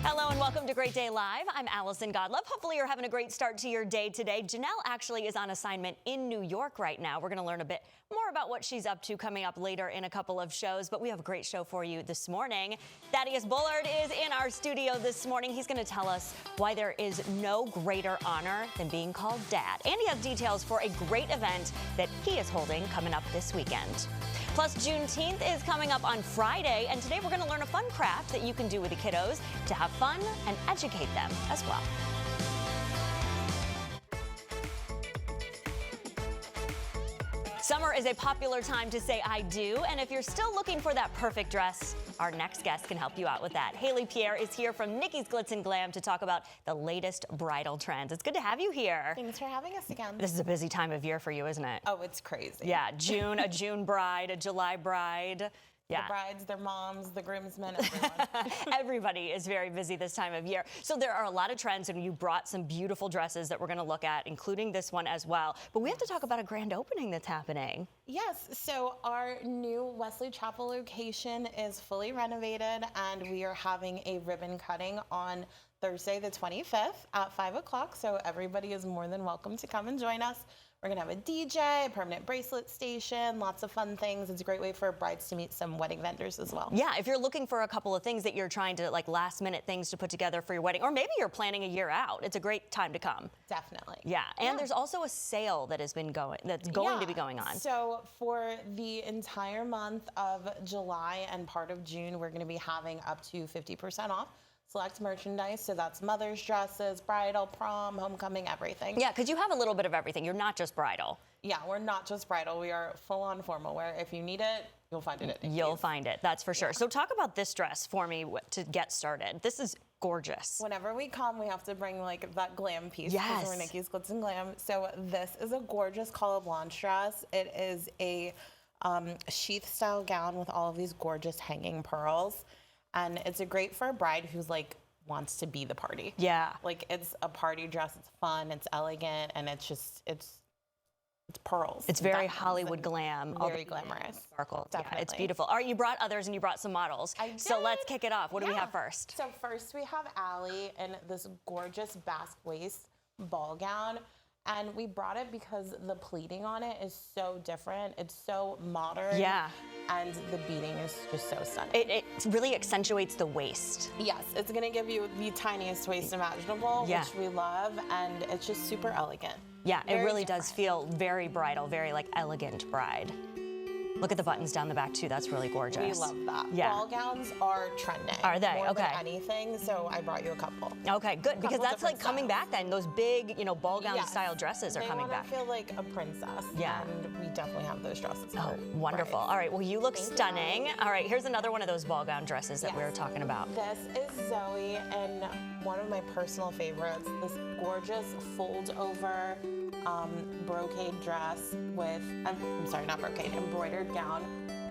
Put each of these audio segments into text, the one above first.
Hello and welcome to Great Day Live. I'm Allison Godlove. Hopefully you're having a great start to your day today. Janelle actually is on assignment in New York right now. We're going to learn a bit more about what she's up to coming up later in a couple of shows, but we have a great show for you this morning. Thaddeus Bullard is in our studio this morning. He's going to tell us why there is no greater honor than being called Dad. And he has details for a great event that he is holding coming up this weekend. Plus, Juneteenth is coming up on Friday, and today we're going to learn a fun craft that you can do with the kiddos to have fun and educate them as well. Summer is a popular time to say I do, and if you're still looking for that perfect dress, our next guest can help you out with that. Haley Pierre is here from Nikki's Glitz and Glam to talk about the latest bridal trends. It's good to have you here. Thanks for having us again. This is a busy time of year for you, isn't it? Oh, it's crazy. Yeah, June, a June bride, a July bride. Yeah. The brides, their moms, the groomsmen, everyone. Everybody is very busy this time of year. So there are a lot of trends, and you brought some beautiful dresses that we're going to look at, including this one as well. But we have to talk about a grand opening that's happening. Yes, so our new Wesley Chapel location is fully renovated, and we are having a ribbon cutting on Thursday the 25th at 5 o'clock. So everybody is more than welcome to come and join us. We're going to have a DJ, a permanent bracelet station, lots of fun things. It's a great way for brides to meet some wedding vendors as well. Yeah, if you're looking for a couple of things that you're trying to, like, last minute things to put together for your wedding, or maybe you're planning a year out, it's a great time to come. Definitely. Yeah, and there's also a sale that has been going, that's going to be going on. So for the entire month of July and part of June, we're going to be having up to 50% off select merchandise. So that's mother's dresses, bridal, prom, homecoming, everything. Yeah, because you have a little bit of everything. You're not just bridal. Yeah, we're not just bridal. We are full-on formal wear. If you need it, you'll find it at Nikki's. You'll find it, that's for sure. So talk about this dress for me to get started. This is gorgeous. Whenever we come, we have to bring like that glam piece. Yes. Because we're Nikki's Glitz and Glam. So this is a gorgeous Cala Blanche dress. It is a sheath-style gown with all of these gorgeous hanging pearls. And it's a great for a bride who's like wants to be the party. Yeah. Like it's a party dress, it's fun, it's elegant, and it's just, it's pearls. It's very Hollywood glam. Very glamorous. Sparkles. Definitely. Yeah, it's beautiful. All right, you brought others and you brought some models. I did. So let's kick it off. What do we have first? So first we have Allie in this gorgeous basque waist ball gown. And we brought it because the pleating on it is so different. It's so modern. Yeah. And the beading is just so stunning. It really accentuates the waist. Yes, it's gonna give you the tiniest waist imaginable, Yeah. which we love, and it's just super elegant. Yeah, it Very really different. does feel very bridal, very like elegant bride. Look at the buttons down the back too. That's really gorgeous. We love that. Yeah. Ball gowns are trending. Are they? More Okay. than anything, so I brought you a couple. Okay, good, because Couple that's like different coming styles. back then. Those big, ball gown Yes. style dresses are coming back. They want to feel like a princess. Yeah. And we definitely have those dresses. Oh, for wonderful. brides. All right, well, you look Thank you. stunning. All right, here's another one of those ball gown dresses that we were Yes. talking about. This is Zoe, and one of my personal favorites, this gorgeous fold-over brocade dress with, I'm sorry, not brocade, embroidered gown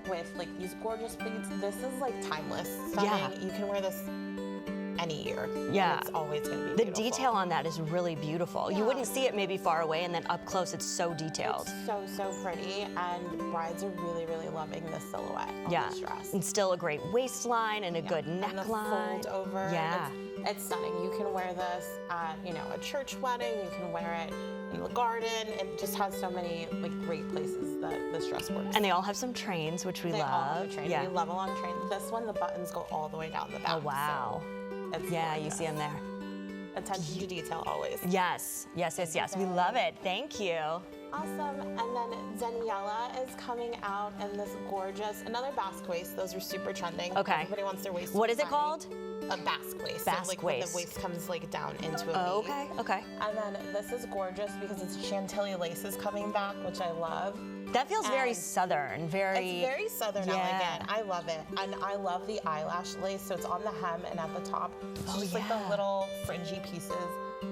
with like these gorgeous pleats. This is like timeless. Stunning. Yeah. You can wear this any year. Yeah. It's always going to be The beautiful. detail on that is really beautiful. You Yeah. wouldn't see it maybe far away, and then up close it's so detailed. It's so pretty, and brides are really, really loving this silhouette on Yeah, this dress. and still a great waistline and a good And the neckline. fold over. Yeah. It's stunning. You can wear this at, a church wedding. You can wear it in the garden. It just has so many like great places that this dress works. And they all have some trains, which we They all have love. a train. Yeah. We love a long train. This one, the buttons go all the way down the back. Oh, wow. So it's Yeah, you gorgeous. see them there. Attention to detail always. Yes, yes, yes, yes. We love it. Thank you. Awesome. And then Daniela is coming out in this gorgeous, another basque waist. Those are super trending. Okay. Everybody wants their waist. What to is it be called? A basque waist. Basque so, like, waist. The waist comes like down into a Oh, V. okay, okay. And then this is gorgeous because it's Chantilly laces coming back, which I love. That feels very And southern, very... It's very southern Yeah. elegant. I love it. And I love the eyelash lace. So it's on the hem and at the top. It's Oh, just like the yeah. little fringy pieces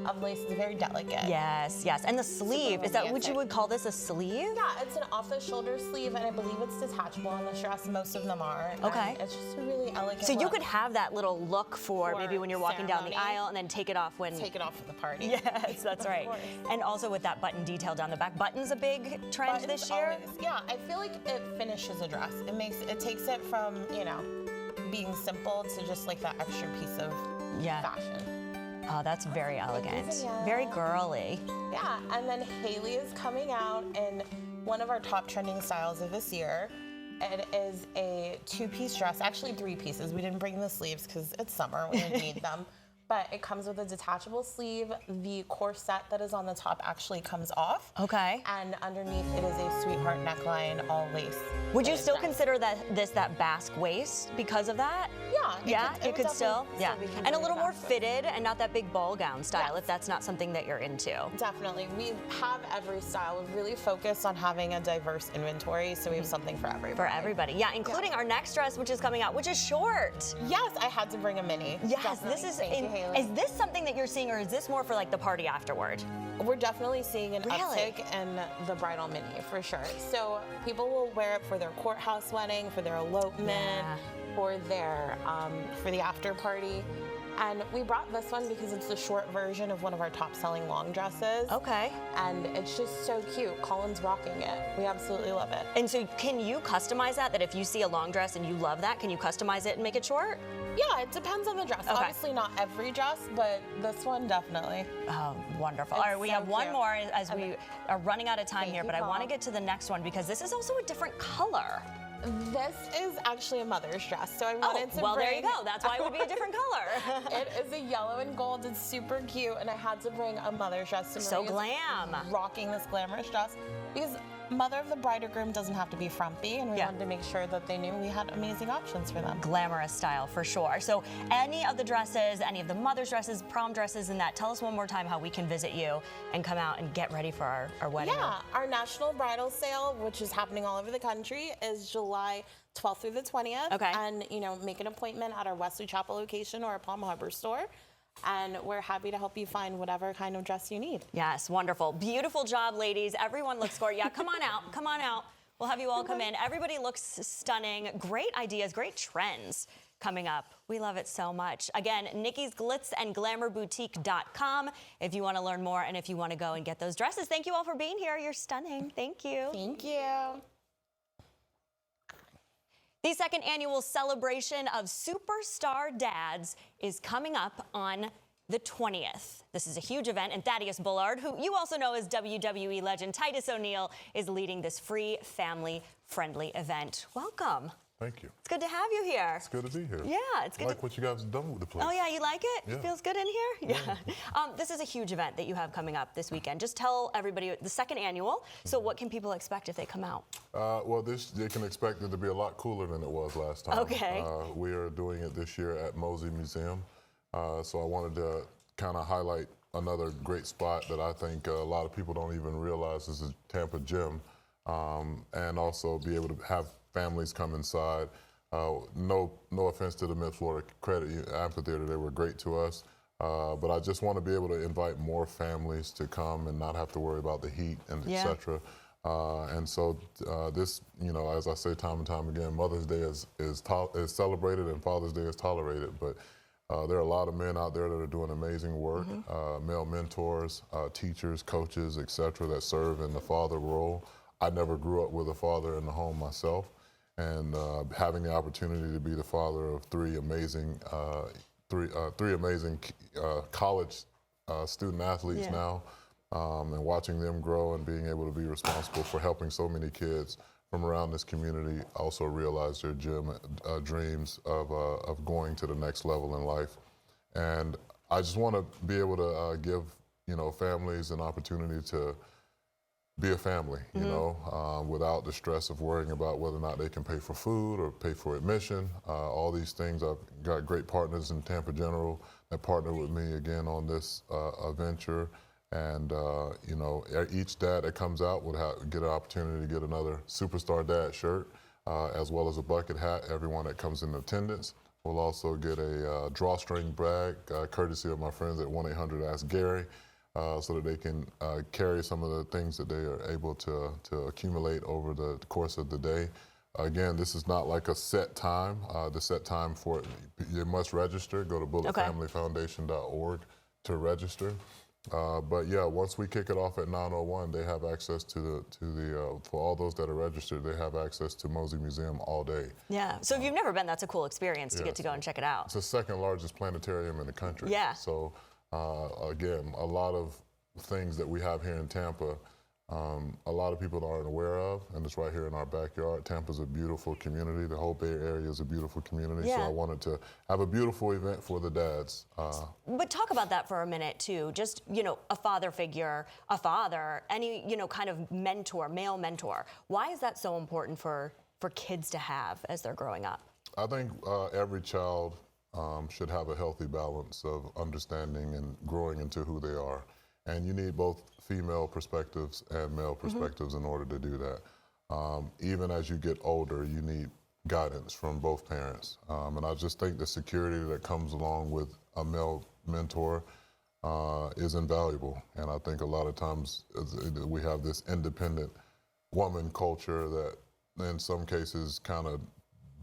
of lace. It's very delicate. Yes, yes. And the sleeve, is that what you romantic. would call this, a sleeve? Yeah, it's an off-the-shoulder sleeve, and I believe it's detachable on this dress. Most of them are. Okay. And it's just a really elegant So you look. could have that little look for maybe when you're walking down the ceremony. aisle and then take it off when... Take it off for the party. Yes, that's right. course. And also with that button detail down the back. Button's a big trend Buttons this year? always. Yeah, I feel like it finishes a dress. It takes it from, being simple to just like that extra piece of fashion. Oh, that's very elegant. Zenyatta. Very girly. Yeah, and then Haley is coming out in one of our top trending styles of this year. It is a 2-piece dress, actually 3 pieces. We didn't bring the sleeves because it's summer, we didn't need them. But it comes with a detachable sleeve. The corset that is on the top actually comes off. Okay. And underneath it is a sweetheart neckline, all lace. Would you fitted still dress. consider that basque waist because of that? Yeah. It could still. Yeah. be And a considered little more basque. fitted and not that big ball gown style Yes. if that's not something that you're into. Definitely. We have every style. We really focus on having a diverse inventory, so we have something for everybody. For everybody. Yeah, including our next dress, which is coming out, which is short. Yes, I had to bring a mini. Yes, Definitely. this is. Thank you, Haley. Is this something that you're seeing, or is this more for like the party afterward? We're definitely seeing an Really? uptick in the bridal mini for sure. So people will wear it for their courthouse wedding, for their elopement, Yeah. for their for the after party. And we brought this one because it's the short version of one of our top-selling long dresses. Okay. And it's just so cute. Colin's rocking it. We absolutely love it. And so, can you customize that? That if you see a long dress and you love that, can you customize it and make it short? Yeah, it depends on the dress. Okay. Obviously not every dress, but this one definitely. Oh, wonderful. It's All right, we so have one cute. more as we are running out of time Thank here, you, but I want to Paul. get to the next one because this is also a different color. This is actually a mother's dress, so I Oh, wanted to well, there you bring- go. That's why it would be a different color. It is a yellow and gold. It's super cute, and I had to bring a mother's dress. So Maria's glam. Rocking this glamorous dress because mother of the bride or groom doesn't have to be frumpy, and we Yeah. wanted to make sure that they knew we had amazing options for them. Glamorous style for sure. So any of the dresses, any of the mother's dresses, prom dresses, and that, tell us one more time how we can visit you and come out and get ready for our wedding. Yeah, our national bridal sale, which is happening all over the country, is July 12th through the 20th. Okay. And, make an appointment at our Wesley Chapel location or our Palm Harbor store. And we're happy to help you find whatever kind of dress you need. Yes, wonderful. Beautiful job, ladies. Everyone looks gorgeous. Yeah, come on out. Come on out. We'll have you all come in. Everybody looks stunning. Great ideas, great trends coming up. We love it so much. Again, Nikki's Glitz and GlamourBoutique.com if you want to learn more and if you want to go and get those dresses. Thank you all for being here. You're stunning. Thank you. Thank you. The second annual celebration of Superstar Dads is coming up on the 20th. This is a huge event, and Thaddeus Bullard, who you also know as WWE legend Titus O'Neil, is leading this free, family-friendly event. Welcome. Thank you. It's good to have you here. It's good to be here. Yeah, it's good I like to- what you guys have done with the place. Oh, yeah, you like it? Yeah. It feels good in here? Yeah. This is a huge event that you have coming up this weekend. Just tell everybody the second annual. So what can people expect if they come out? Well, they can expect it to be a lot cooler than it was last time. Okay. We are doing it this year at Mosey Museum. So I wanted to kind of highlight another great spot that I think a lot of people don't even realize is the Tampa Gym, and also be able to have families come inside. No offense to the Mid-Florida Credit Amphitheater, they were great to us. But I just want to be able to invite more families to come and not have to worry about the heat and Yeah. et cetera. And so this, as I say time and time again, Mother's Day is celebrated and Father's Day is tolerated. But there are a lot of men out there that are doing amazing work, male mentors, teachers, coaches, et cetera, that serve in the father role. I never grew up with a father in the home myself. And having the opportunity to be the father of three amazing college student athletes Yeah. now, and watching them grow and being able to be responsible for helping so many kids from around this community also realize their dreams of going to the next level in life. And I just want to be able to give families an opportunity to be a family, without the stress of worrying about whether or not they can pay for food or pay for admission. All these things. I've got great partners in Tampa General that partner with me again on this venture. And, each dad that comes out would get an opportunity to get another Superstar Dad shirt, as well as a bucket hat. Everyone that comes in attendance will also get a drawstring bag, courtesy of my friends at 1-800-ASK-GARY. So that they can carry some of the things that they are able to accumulate over the course of the day. Again, this is not like a set time. The set time for it, you must register. Go to bulletfamilyfoundation.org to register. But yeah, once we kick it off at 9:01, they have access to for all those that are registered, they have access to Mosey Museum all day. Yeah. So if you've never been, that's a cool experience to get to go and check it out. It's the second largest planetarium in the country. Yeah. So again, a lot of things that we have here in Tampa, a lot of people aren't aware of, and it's right here in our backyard. Tampa's a beautiful community. The whole Bay Area is a beautiful community. Yeah. So I wanted to have a beautiful event for the dads. But talk about that for a minute too. Just, a father figure, a father, any, kind of mentor, male mentor. Why is that so important for kids to have as they're growing up? I think every child should have a healthy balance of understanding and growing into who they are. And you need both female perspectives and male perspectives in order to do that. Even as you get older, you need guidance from both parents. And I just think the security that comes along with a male mentor is invaluable. And I think a lot of times we have this independent woman culture that in some cases kind of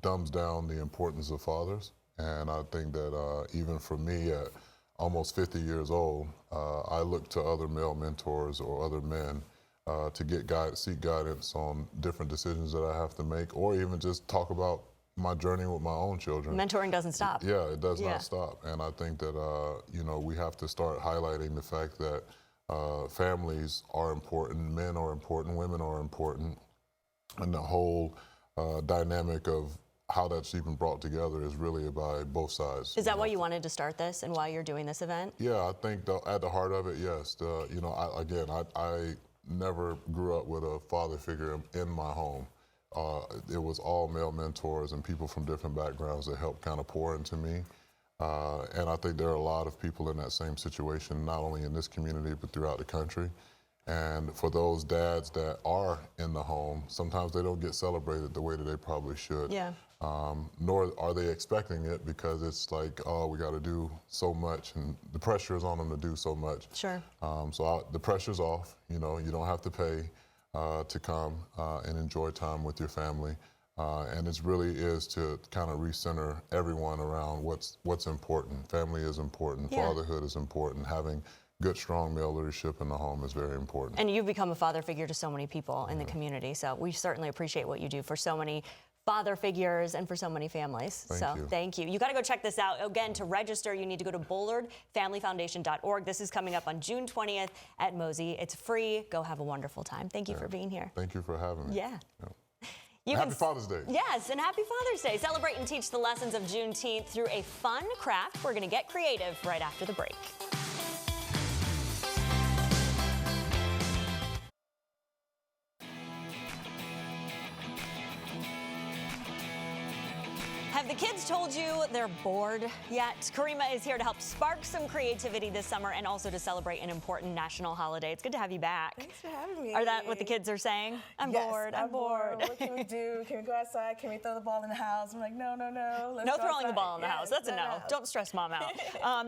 dumbs down the importance of fathers. And I think that even for me at almost 50 years old, I look to other male mentors or other men to seek guidance on different decisions that I have to make, or even just talk about my journey with my own children. Mentoring doesn't stop. Yeah, it does not stop. And I think that, we have to start highlighting the fact that families are important, men are important, women are important, and the whole dynamic of how that's even brought together is really by both sides. Is that why you wanted to start this and why you're doing this event? Yeah, I think at the heart of it, yes. I never grew up with a father figure in my home. It was all male mentors and people from different backgrounds that helped kind of pour into me. And I think there are a lot of people in that same situation, not only in this community, but throughout the country. And for those dads that are in the home, sometimes they don't get celebrated the way that they probably should. Yeah. Nor are they expecting it, because it's like, oh, we got to do so much, and the pressure is on them to do so much. Sure. The pressure's off. You don't have to pay to come and enjoy time with your family. And it really is to kind of recenter everyone around what's important. Family is important. Yeah. Fatherhood is important. Having good, strong male leadership in the home is very important. And you've become a father figure to so many people in the community, so we certainly appreciate what you do for so many father figures and for so many families. Thank you. You got to go check this out. Again, to register, you need to go to BullardFamilyFoundation.org. This is coming up on June 20th at Mosey. It's free. Go have a wonderful time. Thank you for being here. Thank you for having me. Yeah. Happy Father's Day. Yes, and happy Father's Day. Celebrate and teach the lessons of Juneteenth through a fun craft. We're going to get creative right after the break. Have the kids told you they're bored yet? Karima is here to help spark some creativity this summer and also to celebrate an important national holiday. It's good to have you back. Thanks for having me. Are that what the kids are saying? I'm bored. I'm bored. What can we do? Can we go outside? Can we throw the ball in the house? I'm like, no. Let's No go throwing the outside. ball in the house. That's a no. Don't stress mom out.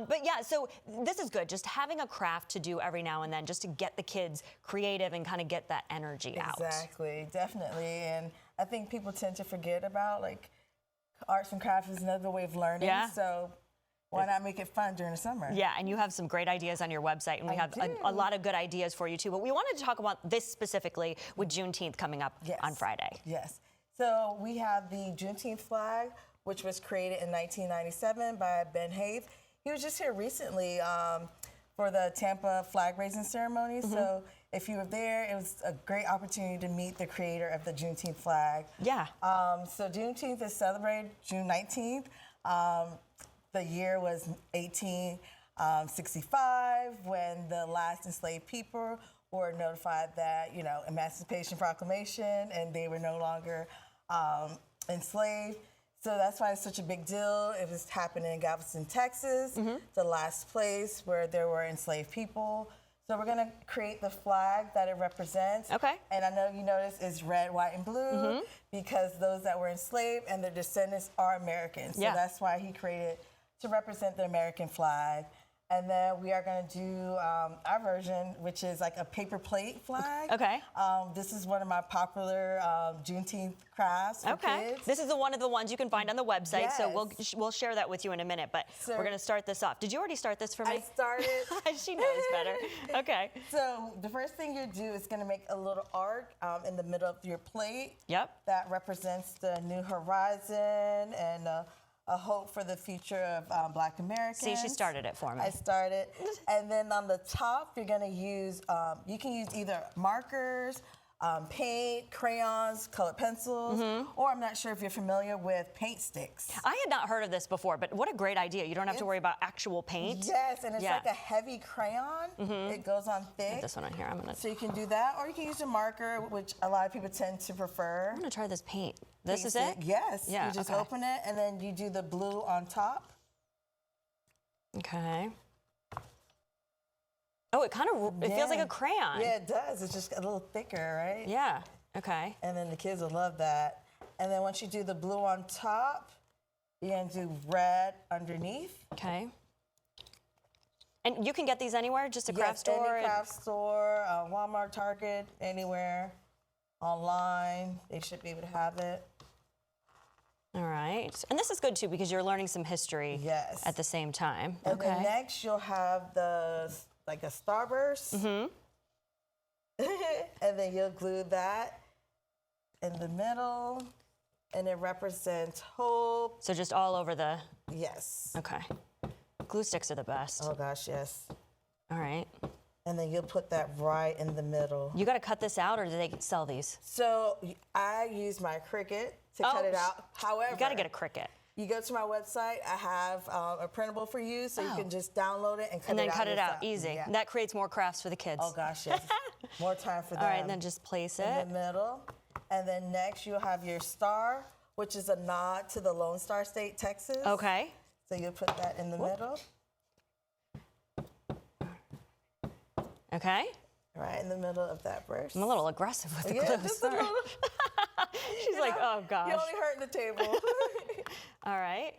But yeah, so this is good. Just having a craft to do every now and then just to get the kids creative and kind of get that energy out. Exactly, definitely. And I think people tend to forget about arts and crafts is another way of learning. Yeah. So why not make it fun during the summer? Yeah, and you have some great ideas on your website, and we have a lot of good ideas for you too. But we wanted to talk about this specifically with Juneteenth coming up on Friday. Yes. So we have the Juneteenth flag, which was created in 1997 by Ben Haith. He was just here recently for the Tampa flag raising ceremony. So if you were there, it was a great opportunity to meet the creator of the Juneteenth flag. Yeah. So Juneteenth is celebrated June 19th. The year was 1865 when the last enslaved people were notified that, Emancipation Proclamation, and they were no longer enslaved. So that's why it's such a big deal. It was happening in Galveston, Texas, the last place where there were enslaved people. So we're gonna create the flag that it represents. Okay. And I know you notice it's red, white, and blue because those that were enslaved and their descendants are Americans. So that's why he created to represent the American flag. And then we are going to do our version, which is like a paper plate flag. Okay. This is one of my popular Juneteenth crafts for kids. This is one of the ones you can find on the website, so Yes. we'll share that with you in a minute. But So- we're going to start this off. Did you already start this for me? I started. She knows better. Okay. So the first thing you do is going to make a little arc in the middle of your plate. Yep. That represents the new horizon and a hope for the future of Black Americans. See, she started it for me. I started. And then on the top, you're going to use, you can use either markers, paint, crayons, colored pencils, or I'm not sure if you're familiar with paint sticks. I had not heard of this before, but what a great idea. You don't have to worry about actual paint. Yes, and it's Yeah. like a heavy crayon. It goes on thick. This one on here, I'm going So to you can do that, or you can use a marker, which a lot of people tend to prefer. try this paint. This Paint is stick. it? Yes. Yeah, You just okay. open it, and then you do the blue on top. Okay. Oh, it kind of, it feels like Yeah. a crayon. Yeah, it does. It's just a little thicker, right? Yeah. Okay. And then the kids will love that. And then once you do the blue on top, you're gonna do red underneath. Okay. And you can get these anywhere, just a craft Yes, store? any craft store, Walmart, Target, anywhere, online. They should be able to have it. All right. And this is good too because you're learning some history Yes. at the same time. And then next you'll have like a starburst. And then you'll glue that in the middle, and it represents hope. So just all over the, Yes. okay. Glue sticks are the best. Oh gosh, yes. All right. And then you'll put that right in the middle. You got to cut this out or do they sell these? So I use my Cricut to cut it out. However, You got to get a Cricut. you go to my website, I have a printable for you, so you can just download it and cut And then it out. cut it out, yourself. easy. Yeah. That creates more crafts for the kids. Oh gosh, yes. More time for them. All right, and then just place in it. the middle. And then next you'll have your star, which is a nod to the Lone Star State, Texas. Okay. So you'll put that in the middle, Okay. right in the middle of that burst. I'm a little aggressive with the Yeah, glue. just a Sorry. little. She's like, oh gosh. You're only hurting the table. All right.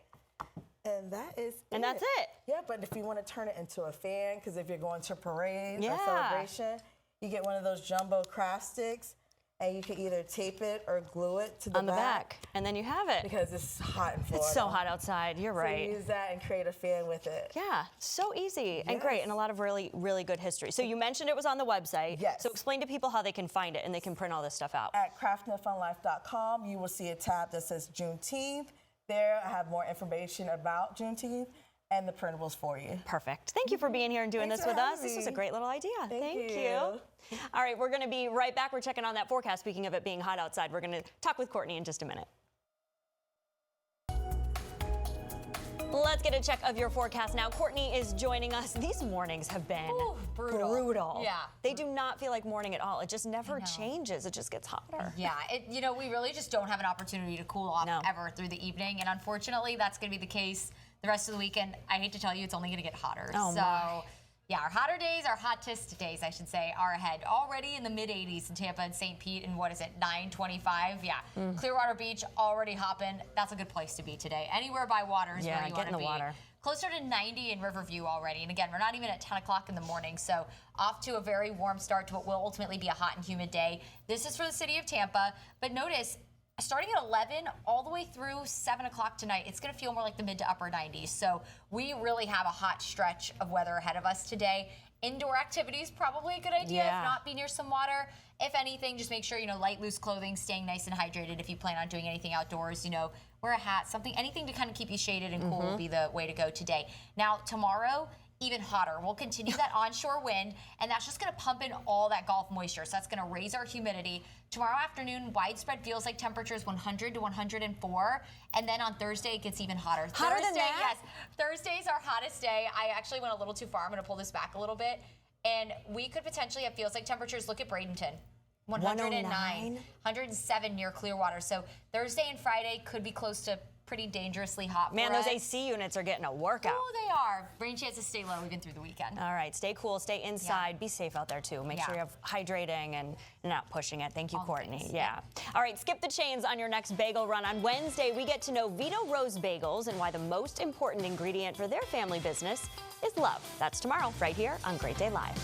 And that is And that's it. Yeah, but if you want to turn it into a fan, because if you're going to a parade Yeah. or celebration, you get one of those jumbo craft sticks, and you can either tape it or glue it to the On the back. And then you have it. because it's hot in Florida. It's so hot outside. You're So right. you use that and create a fan with it. Yeah, so easy and great, Yes. and a lot of really, really good history. So you mentioned it was on the website. Yes. So explain to people how they can find it and they can print all this stuff out. At craftandfunlife.com, you will see a tab that says Juneteenth. There, I have more information about Juneteenth and the printables for you. Perfect. Thank you for being here and doing Thanks this for with us. having This was a me. great little idea. Thank you. you. All right, we're going to be right back. We're checking on that forecast. Speaking of it being hot outside, we're going to talk with Courtney in just a minute. Let's get a check of your forecast now. Courtney is joining us. These mornings have been brutal. Yeah. They do not feel like morning at all. It just never changes. It just gets hotter. Yeah, we really just don't have an opportunity to cool off No. ever through the evening, and unfortunately, that's going to be the case the rest of the weekend. I hate to tell you, it's only going to get hotter. Oh, so, my. yeah, our hotter days, our hottest days, I should say, are ahead. Already in the mid 80s in Tampa and St. Pete, and what is it, 925? Yeah, Clearwater Beach already hopping. That's a good place to be today. Anywhere by water is Yeah, where you get want in to the be. water. Closer to 90 in Riverview already. And again, we're not even at 10 o'clock in the morning. So off to a very warm start to what will ultimately be a hot and humid day. This is for the city of Tampa. But notice, starting at 11 all the way through 7 o'clock tonight, it's going to feel more like the mid to upper 90s. So we really have a hot stretch of weather ahead of us today. Indoor activity is probably a good idea. Yeah. If not, be near some water. If anything, just make sure, light, loose clothing, staying nice and hydrated if you plan on doing anything outdoors. Wear a hat, something, anything to kind of keep you shaded and cool will be the way to go today. Now, tomorrow, even hotter. We'll continue that onshore wind, and that's just going to pump in all that Gulf moisture. So that's going to raise our humidity. Tomorrow afternoon, widespread feels like temperatures 100 to 104. And then on Thursday, it gets even hotter. Hotter than Thursday, that? yes. Thursday's our hottest day. I actually went a little too far. I'm going to pull this back a little bit. And we could potentially have feels like temperatures. Look at Bradenton. 109, 109? 107 near Clearwater. So Thursday and Friday could be close to pretty dangerously hot Man, for those us. AC units are getting a workout. Oh, they are. Rain chances stay low even through the weekend. All right, stay cool, stay inside, be safe out there too. Make sure Yeah. you're hydrating and not pushing it. Thank you, All Courtney. things, Yeah. All right, skip the chains on your next bagel run. On Wednesday, we get to know Vito Rose Bagels and why the most important ingredient for their family business is love. That's tomorrow, right here on Great Day Live.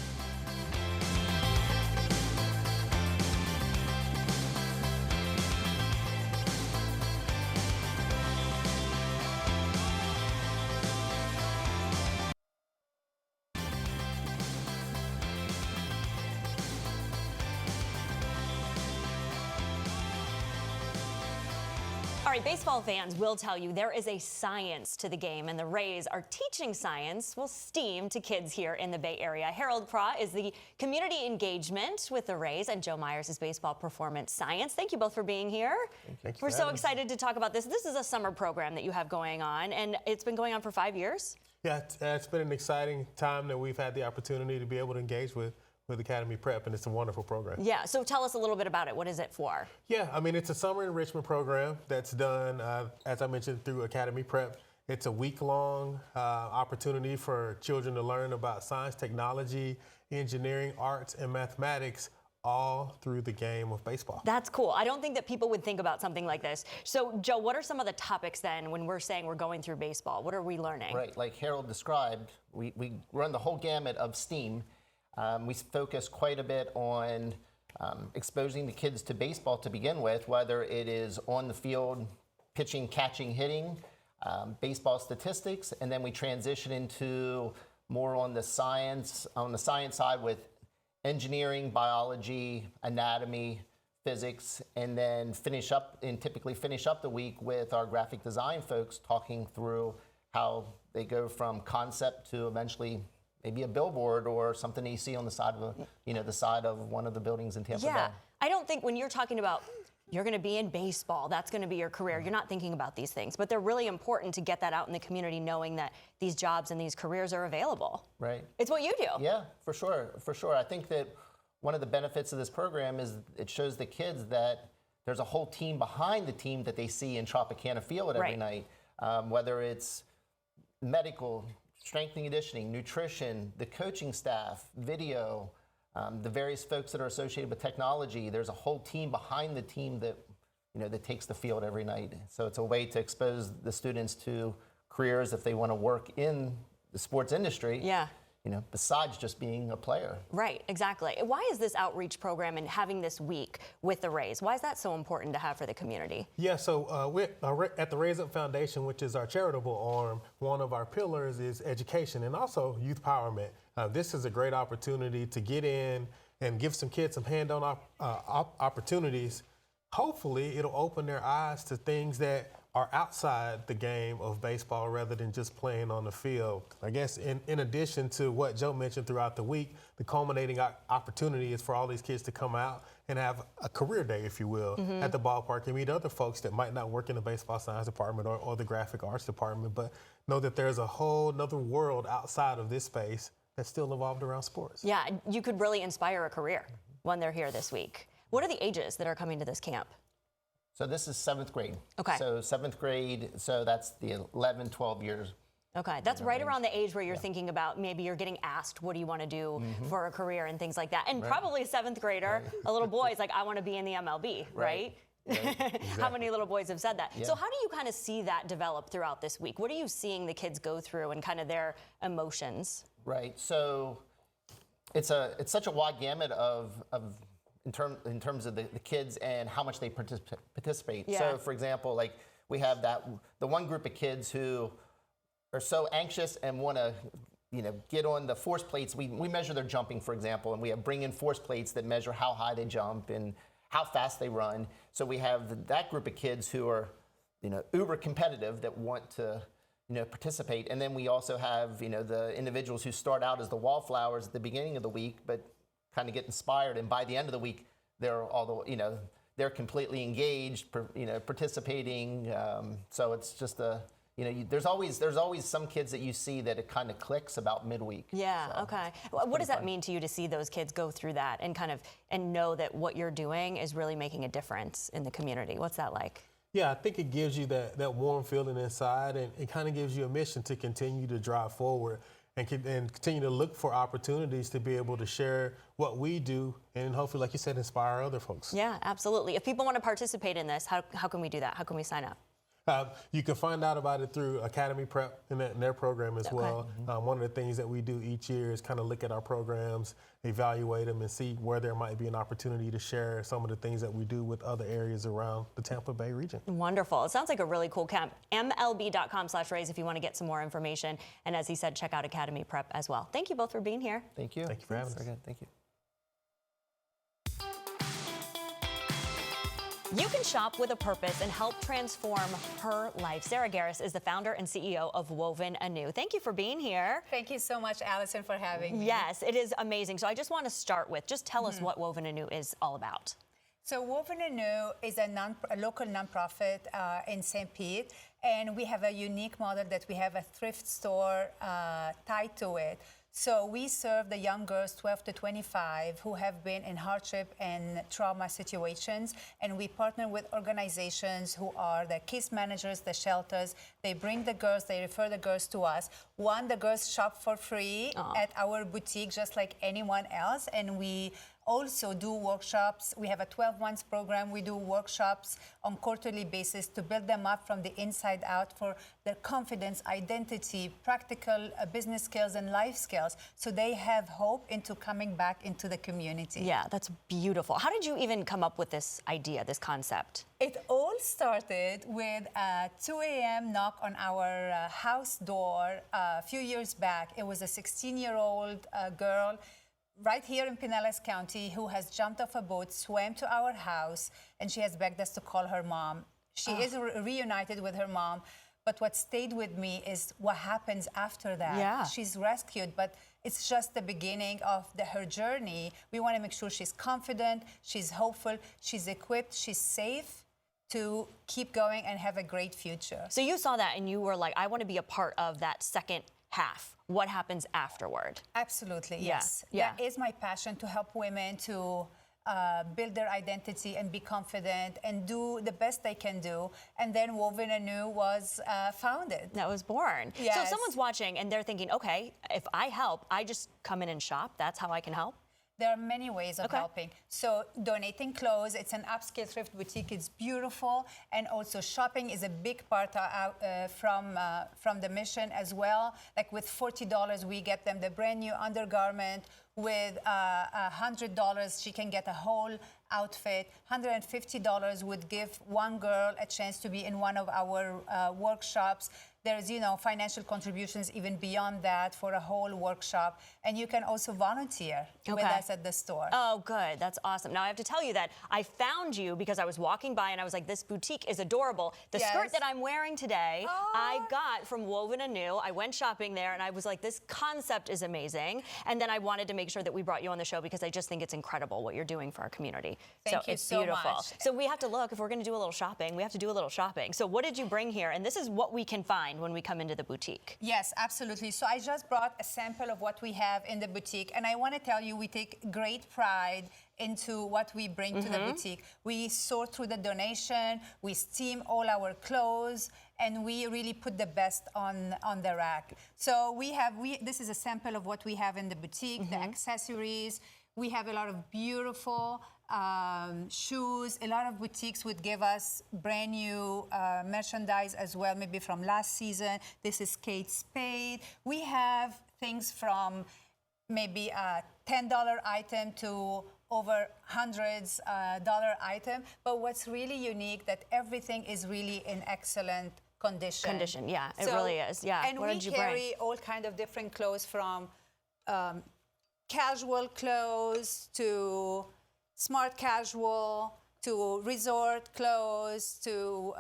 All right, baseball fans will tell you there is a science to the game, and the Rays are teaching science, well, STEAM, to kids here in the Bay Area. Harold Craw is the community engagement with the Rays, and Joe Myers is baseball performance science. Thank you both for being here. Thanks We're for so having us. excited to talk about this. This is a summer program that you have going on, and it's been going on for 5 years. Yeah, it's been an exciting time that we've had the opportunity to be able to engage with Academy Prep, and it's a wonderful program. Yeah, so tell us a little bit about it. What is it for? Yeah, I mean, it's a summer enrichment program that's done, as I mentioned, through Academy Prep. It's a week-long opportunity for children to learn about science, technology, engineering, arts, and mathematics, all through the game of baseball. That's cool. I don't think that people would think about something like this. So, Joe, what are some of the topics then when we're saying we're going through baseball? What are we learning? Right, like Harold described, we run the whole gamut of STEAM. We focus quite a bit on exposing the kids to baseball to begin with, whether it is on the field, pitching, catching, hitting, baseball statistics, and then we transition into more on the science side with engineering, biology, anatomy, physics, and then typically finish up the week with our graphic design folks talking through how they go from concept to eventually maybe a billboard or something that you see on the side of the side of one of the buildings in Tampa Yeah. Bay. I don't think when you're talking about you're going to be in baseball, that's going to be your career, you're not thinking about these things. But they're really important to get that out in the community, knowing that these jobs and these careers are available. Right. It's what you do. Yeah, for sure. I think that one of the benefits of this program is it shows the kids that there's a whole team behind the team that they see in Tropicana Field every Right. night, whether it's medical, strength and conditioning, nutrition, the coaching staff, video, the various folks that are associated with technology. There's a whole team behind the team that that takes the field every night. So it's a way to expose the students to careers if they want to work in the sports industry. Yeah. Besides just being a player. Right, exactly. Why is this outreach program and having this week with the Rays, why is that so important to have for the community? Yeah, so at the Raise Up Foundation, which is our charitable arm, one of our pillars is education and also youth empowerment. This is a great opportunity to get in and give some kids some hand-on opportunities. Hopefully, it'll open their eyes to things that are outside the game of baseball rather than just playing on the field. I guess in addition to what Joe mentioned throughout the week, the culminating opportunity is for all these kids to come out and have a career day, if you will, at the ballpark and meet other folks that might not work in the baseball science department or the graphic arts department, but know that there's a whole nother world outside of this space that's still involved around sports. Yeah, you could really inspire a career when they're here this week. What are the ages that are coming to this camp? So this is 7th grade. Okay. So 7th grade, so that's the 11, 12 years. Okay, that's right around the age where you're thinking about maybe you're getting asked, what do you want to do for a career and things like that. And probably a 7th grader, a little boy is like, I want to be in the MLB, right? How many little boys have said that? Yeah. So how do you kind of see that develop throughout this week? What are you seeing the kids go through and kind of their emotions? Right. So it's such a wide gamut of in terms of the kids and how much they participate. Yeah. So for example, like we have the one group of kids who are so anxious and want to get on the force plates. We measure their jumping, for example, and we bring in force plates that measure how high they jump and how fast they run. So we have that group of kids who are uber competitive that want to participate. And then we also have the individuals who start out as the wallflowers at the beginning of the week, but kind of get inspired, and by the end of the week, they're completely engaged, participating. So it's just there's always some kids that you see that it kind of clicks about midweek. Yeah. So Okay. What does that mean to you to see those kids go through that and and know that what you're doing is really making a difference in the community? What's that like? Yeah, I think it gives you that warm feeling inside, and it kind of gives you a mission to continue to drive forward and continue to look for opportunities to be able to share what we do and hopefully, like you said, inspire other folks. Yeah, absolutely. If people want to participate in this, how can we do that? How can we sign up? You can find out about it through Academy Prep in their program as well. One of the things that we do each year is kind of look at our programs, evaluate them, and see where there might be an opportunity to share some of the things that we do with other areas around the Tampa Bay region. Wonderful. It sounds like a really cool camp. MLB.com/raise if you want to get some more information. And as he said, check out Academy Prep as well. Thank you both for being here. Thank you. Thank you for having us. Very good. Thank you. You can shop with a purpose and help transform her life. Sarah Garris is the founder and CEO of Woven Anew. Thank you for being here. Thank you so much, Allison, for having me. Yes, it is amazing. So I just want to start with, just tell us what Woven Anew is all about. So Woven Anew is a local nonprofit in St. Pete, and we have a unique model that we have a thrift store tied to it. So we serve the young girls 12 to 25 who have been in hardship and trauma situations, and we partner with organizations who are the case managers, the shelters. They bring the girls, they refer the girls to us. The girls shop for free at our boutique just like anyone else, and we also do workshops. We have a 12-month program. We do workshops on quarterly basis to build them up from the inside out for their confidence, identity, practical business skills and life skills, so they have hope into coming back into the community. Yeah, that's beautiful. How did you even come up with this idea, this concept? It all started with a 2 a.m. knock on our house door a few years back. It was a 16-year-old girl right here in Pinellas County who has jumped off a boat, swam to our house, and she has begged us to call her mom. She is reunited with her mom, but what stayed with me is what happens after that. Yeah. She's rescued, but it's just the beginning of her journey. We want to make sure she's confident, she's hopeful, she's equipped, she's safe to keep going and have a great future. So you saw that and you were like, I want to be a part of that second half. What happens afterward? Absolutely, Yeah, yes. yeah. That is my passion, to help women to build their identity and be confident and do the best they can do. And then Woven Anew was founded. That was born. So if Yes. someone's watching and they're thinking, okay, if I help, I just come in and shop. That's how I can help. There are many ways of helping. So donating clothes, it's an upscale thrift boutique. It's beautiful, and also shopping is a big part from the mission as well. Like with $40, we get them the brand new undergarment. With $100, she can get a whole outfit. $150 would give one girl a chance to be in one of our workshops. There's, financial contributions even beyond that for a whole workshop. And you can also volunteer with us at the store. Oh, good. That's awesome. Now, I have to tell you that I found you because I was walking by and I was like, this boutique is adorable. The skirt that I'm wearing today, I got from Woven Anew. I went shopping there and I was like, this concept is amazing. And then I wanted to make sure that we brought you on the show because I just think it's incredible what you're doing for our community. Thank you it's so beautiful. much. So we have to look, if we're going to do a little shopping, we have to do a little shopping. So what did you bring here? And this is what we can find when we come into the boutique. Yes, absolutely. So I just brought a sample of what we have in the boutique, and I want to tell you we take great pride into what we bring to the boutique. We sort through the donation, we steam all our clothes, and we really put the best on the rack. So this is a sample of what we have in the boutique, the accessories. We have a lot of beautiful shoes. A lot of boutiques would give us brand new merchandise as well, maybe from last season. This is Kate Spade. We have things from maybe a $10 item to over hundreds dollar item. But what's really unique that everything is really in excellent condition. Yeah, it really is. Yeah. And what we did you carry bring? all kind of different clothes from casual clothes to smart casual to resort clothes to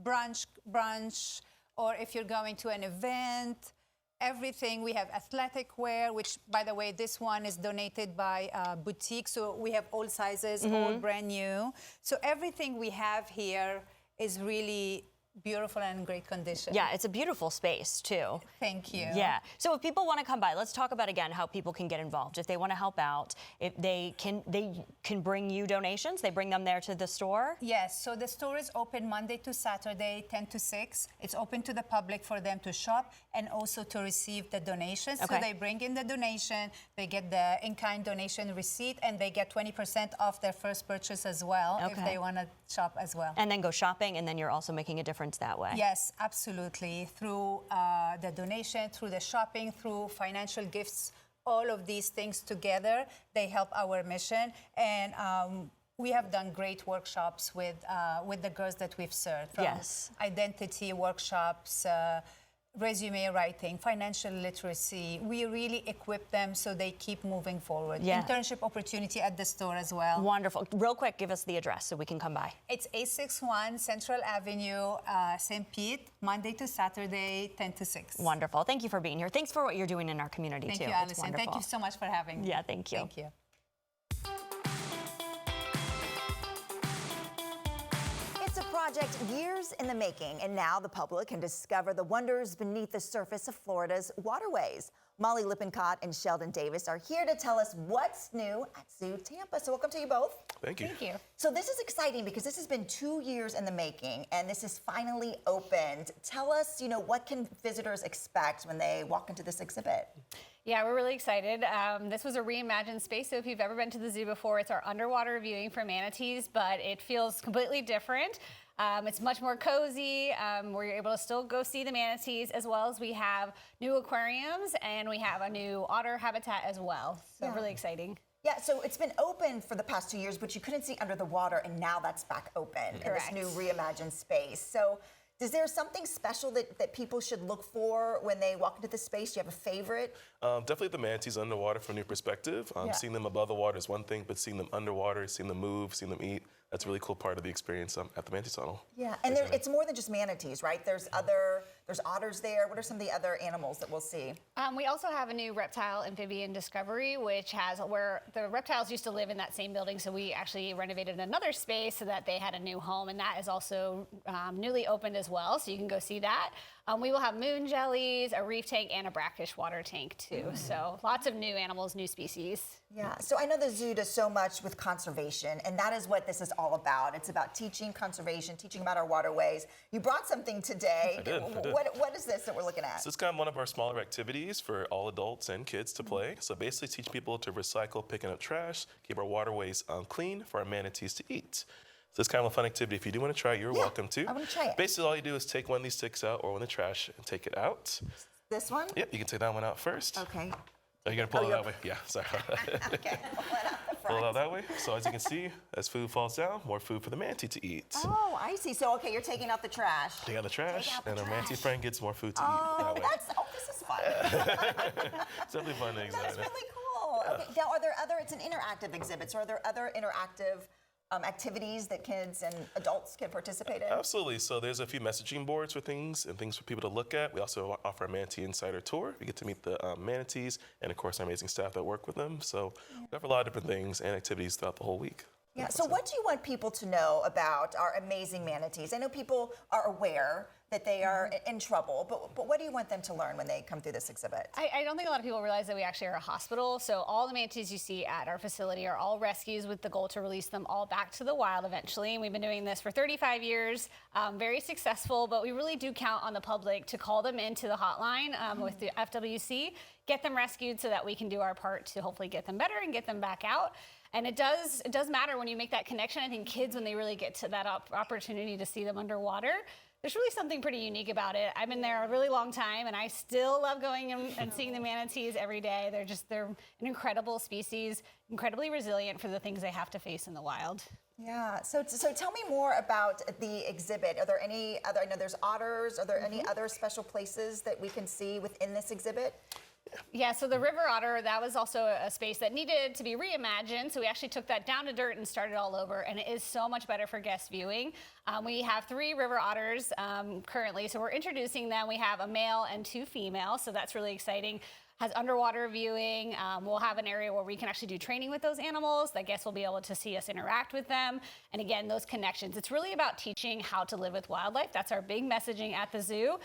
brunch, or if you're going to an event, everything. We have athletic wear, which, by the way, this one is donated by Boutique, so we have all sizes, all brand new. So everything we have here is really beautiful and in great condition. Yeah, it's a beautiful space too. Thank you. Yeah. So if people want to come by, let's talk about again how people can get involved. If they want to help out, if they can bring you donations. They bring them there to the store. Yes, so the store is open Monday to Saturday, 10 to 6. It's open to the public for them to shop and also to receive the donations. Okay. So they bring in the donation, they get the in-kind donation receipt, and they get 20% off their first purchase as well if Okay. they want to shop as well. And then go shopping, and then you're also making a difference that way. Yes, absolutely. Through the donation, through the shopping, through financial gifts, all of these things together, they help our mission. And we have done great workshops with the girls that we've served. From Yes. identity workshops, resume writing, financial literacy. We really equip them so they keep moving forward. Yeah. Internship opportunity at the store as well. Wonderful. Real quick, give us the address so we can come by. It's 861 Central Avenue, St. Pete, Monday to Saturday, 10 to 6. Wonderful. Thank you for being here. Thanks for what you're doing in our community Thank too. you, It's Allison. Thank wonderful. you so much for having me. Yeah, thank you. Thank you. It's a project years in the making, and now the public can discover the wonders beneath the surface of Florida's waterways. Molly Lippincott and Sheldon Davis are here to tell us what's new at Zoo Tampa. So welcome to you both. Thank you. Thank you. So this is exciting because this has been 2 years in the making, and this is finally opened. Tell us, what can visitors expect when they walk into this exhibit? Yeah, we're really excited. This was a reimagined space, so if you've ever been to the zoo before, it's our underwater viewing for manatees, but it feels completely different. It's much more cozy, where you're able to still go see the manatees, as well as we have new aquariums, and we have a new otter habitat as well. So Yeah. really exciting. Yeah, so it's been open for the past 2 years, but you couldn't see under the water, and now that's back open in this Correct. new reimagined space. So is there something special that people should look for when they walk into the space? Do you have a favorite? Definitely the manatees underwater from a new perspective. Seeing them above the water is one thing, but seeing them underwater, seeing them move, seeing them eat, that's a really cool part of the experience at the Manatee Tunnel. Yeah, and it's more than just manatees, right? There's otters there. What are some of the other animals that we'll see? We also have a new reptile amphibian discovery, which has where the reptiles used to live in that same building. So we actually renovated another space so that they had a new home, and that is also newly opened as well. So you can go see that. We will have moon jellies, a reef tank, and a brackish water tank too. So lots of new animals, new species. Yeah, so I know the zoo does so much with conservation, and that is what this is all about. It's about teaching conservation, teaching about our waterways. You brought something today. I did. What is this that we're looking at? So it's kind of one of our smaller activities for all adults and kids to play. So basically teach people to recycle, picking up trash, keep our waterways clean for our manatees to eat. So it's kind of a fun activity. If you do want to try it, you're welcome to. I want to try it. Basically, all you do is take one of these sticks out or one of the trash and take it out. This one? Yep, you can take that one out first. Okay. Are you going to pull it that way? Yeah, sorry. Okay. Pull it out that way. So as you can see, as food falls down, more food for the manatee to eat. Oh, I see. So, okay, you're taking out the trash. Take out the trash, Take out the and our manatee trash. friend gets more food to eat that way. This is fun. It's definitely fun to That's examine. really cool. Okay, now, are there other, it's an interactive exhibit, so are there other interactive activities that kids and adults can participate in? Absolutely. So there's a few messaging boards for things and things for people to look at. We also offer a Manatee Insider Tour. You get to meet the manatees and, of course, our amazing staff that work with them. So we have a lot of different things and activities throughout the whole week. Yeah, so what do you want people to know about our amazing manatees? I know people are aware that they are in trouble, but what do you want them to learn when they come through this exhibit? I don't think a lot of people realize that we actually are a hospital. So all the manatees you see at our facility are all rescues with the goal to release them all back to the wild eventually. And we've been doing this for 35 years, very successful, but we really do count on the public to call them into the hotline with the FWC, get them rescued so that we can do our part to hopefully get them better and get them back out. And it does matter when you make that connection. I think kids, when they really get to that opportunity to see them underwater, there's really something pretty unique about it. I've been there a really long time, and I still love going and seeing the manatees every day. They're an incredible species, incredibly resilient for the things they have to face in the wild. Yeah, so tell me more about the exhibit. Are there any other, I know there's otters, are there any other special places that we can see within this exhibit? Yeah, so the river otter, that was also a space that needed to be reimagined. So we actually took that down to dirt and started all over, and it is so much better for guest viewing. We have 3 river otters currently, so we're introducing them. We have a male and 2 female, so that's really exciting. has underwater viewing. We'll have an area where we can actually do training with those animals. The guests will be able to see us interact with them. And again, those connections. It's really about teaching how to live with wildlife. That's our big messaging at the zoo.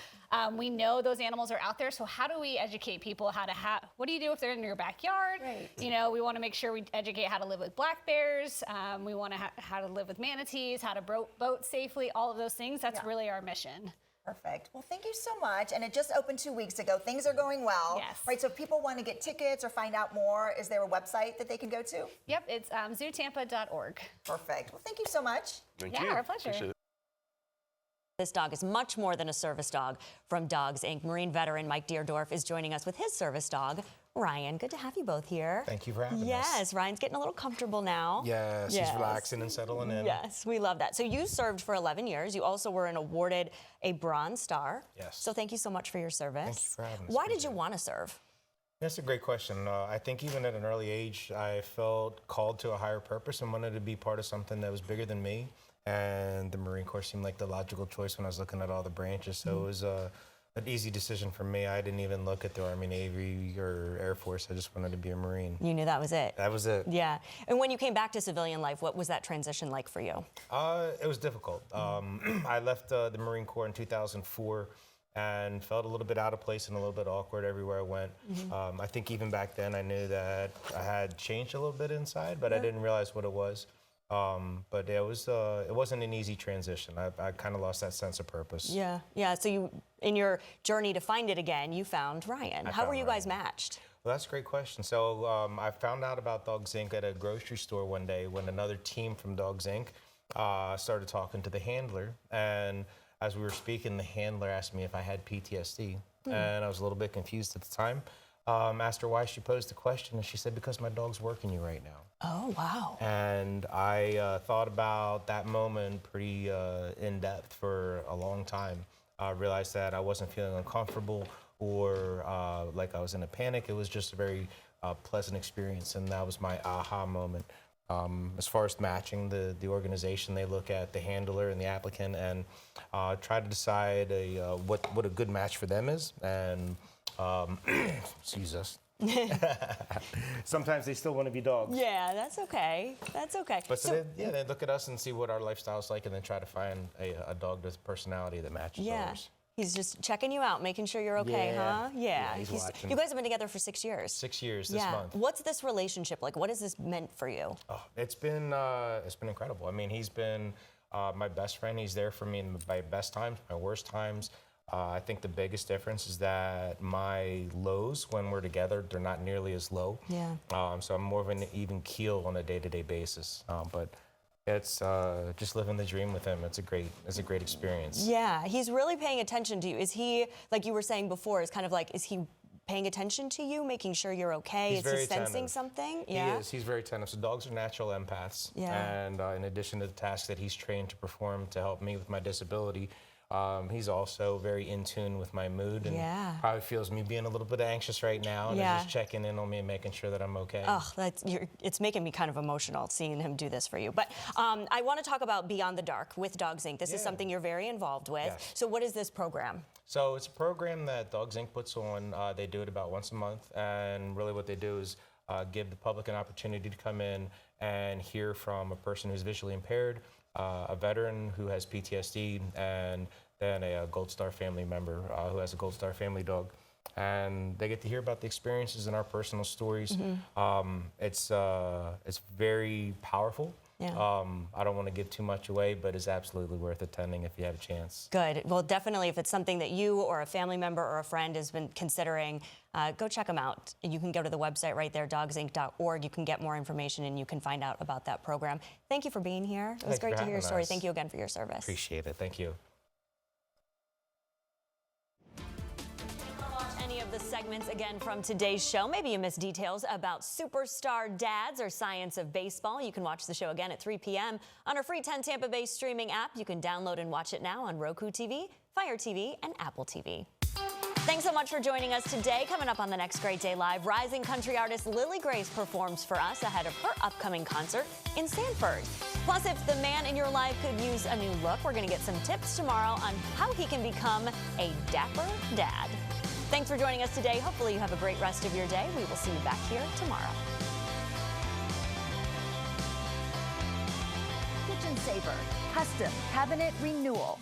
We know those animals are out there, so how do we educate people how to what do you do if they're in your backyard? Right. You know, we want to make sure we educate how to live with black bears. We want to how to live with manatees, how to boat safely, all of those things. That's really our mission. Perfect. Well, thank you so much. And it just opened 2 weeks ago. Things are going well. Yes. Right. So if people want to get tickets or find out more, is there a website that they can go to? Yep, it's zootampa.org. Perfect. Well, thank you so much. Thank Yeah, you. our pleasure. Appreciate it. This dog is much more than a service dog. From Dogs Inc., Marine veteran Mike Deerdorf is joining us with his service dog, Ryan. Good to have you both here. Thank you for having us. Yes, Ryan's getting a little comfortable now. Yes, he's relaxing and settling in. Yes, we love that. So you served for 11 years. You also were awarded a Bronze Star. Yes. So thank you so much for your service. Thank you for having us. Why did you want to serve? That's a great question. I think even at an early age, I felt called to a higher purpose and wanted to be part of something that was bigger than me. And the Marine Corps seemed like the logical choice when I was looking at all the branches. So it was an easy decision for me. I didn't even look at the Army, Navy, or Air Force. I just wanted to be a Marine. You knew that was it. That was it. Yeah. And when you came back to civilian life, what was that transition like for you? It was difficult. I left the Marine Corps in 2004 and felt a little bit out of place and a little bit awkward everywhere I went. I think even back then I knew that I had changed a little bit inside, but I didn't realize what it was. But it wasn't an easy transition. I kind of lost that sense of purpose. Yeah. Yeah. So you, in your journey to find it again, you found Ryan. How were you guys matched? Well, that's a great question. So I found out about Dogs Inc. at a grocery store one day when another team from Dogs Inc. Started talking to the handler. And as we were speaking, the handler asked me if I had PTSD. And I was a little bit confused at the time. Asked her why she posed the question, and she said, because my dog's working you right now. Oh, wow. And I thought about that moment pretty in depth for a long time. I realized that I wasn't feeling uncomfortable or like I was in a panic. It was just a very pleasant experience, and that was my aha moment. As far as matching the organization, they look at the handler and the applicant and try to decide what a good match for them is. And excuse us. Sometimes they still want to be dogs. Yeah, that's okay. That's okay. But they look at us and see what our lifestyle's like and then try to find a dog with personality that matches ours. He's just checking you out, making sure you're okay, huh? Yeah. He's watching. You guys have been together for 6 years. 6 years this month. What's this relationship like? What has this meant for you? Oh, it's been incredible. I mean, he's been my best friend. He's there for me in my best times, my worst times. I think the biggest difference is that my lows, when we're together, they're not nearly as low. Yeah. So I'm more of an even keel on a day-to-day basis. But it's just living the dream with him. It's a great experience. Yeah, he's really paying attention to you. Is he, like you were saying before, is kind of like, is he paying attention to you, making sure you're okay? He's very he sensing attentive. something? He is. He's very attentive. So dogs are natural empaths. Yeah. And in addition to the tasks that he's trained to perform to help me with my disability, he's also very in tune with my mood and probably feels me being a little bit anxious right now and is just checking in on me and making sure that I'm okay. Oh, it's making me kind of emotional seeing him do this for you. But I want to talk about Beyond the Dark with Dogs Inc. This is something you're very involved with. Yes. So what is this program? So it's a program that Dogs Inc. puts on. They do it about once a month. And really what they do is give the public an opportunity to come in and hear from a person who's visually impaired, a veteran who has PTSD, and then a Gold Star family member who has a Gold Star family dog. And they get to hear about the experiences and our personal stories. It's very powerful. Yeah. I don't want to give too much away, but it's absolutely worth attending if you have a chance. Good. Well, definitely, if it's something that you or a family member or a friend has been considering, go check them out. You can go to the website right there, dogsinc.org. You can get more information and you can find out about that program. Thank you for being here. It was great to hear your story. Thank you again for your service. Appreciate it. Thank you. Any of the segments again from today's show. Maybe you missed details about Superstar Dads or Science of Baseball. You can watch the show again at 3 p.m. on our free 10 Tampa Bay streaming app. You can download and watch it now on Roku TV, Fire TV, and Apple TV. Thanks so much for joining us today. Coming up on the next Great Day Live, rising country artist Lily Grace performs for us ahead of her upcoming concert in Sanford. Plus, if the man in your life could use a new look, we're going to get some tips tomorrow on how he can become a dapper dad. Thanks for joining us today. Hopefully you have a great rest of your day. We will see you back here tomorrow. Kitchen Saver, custom cabinet renewal.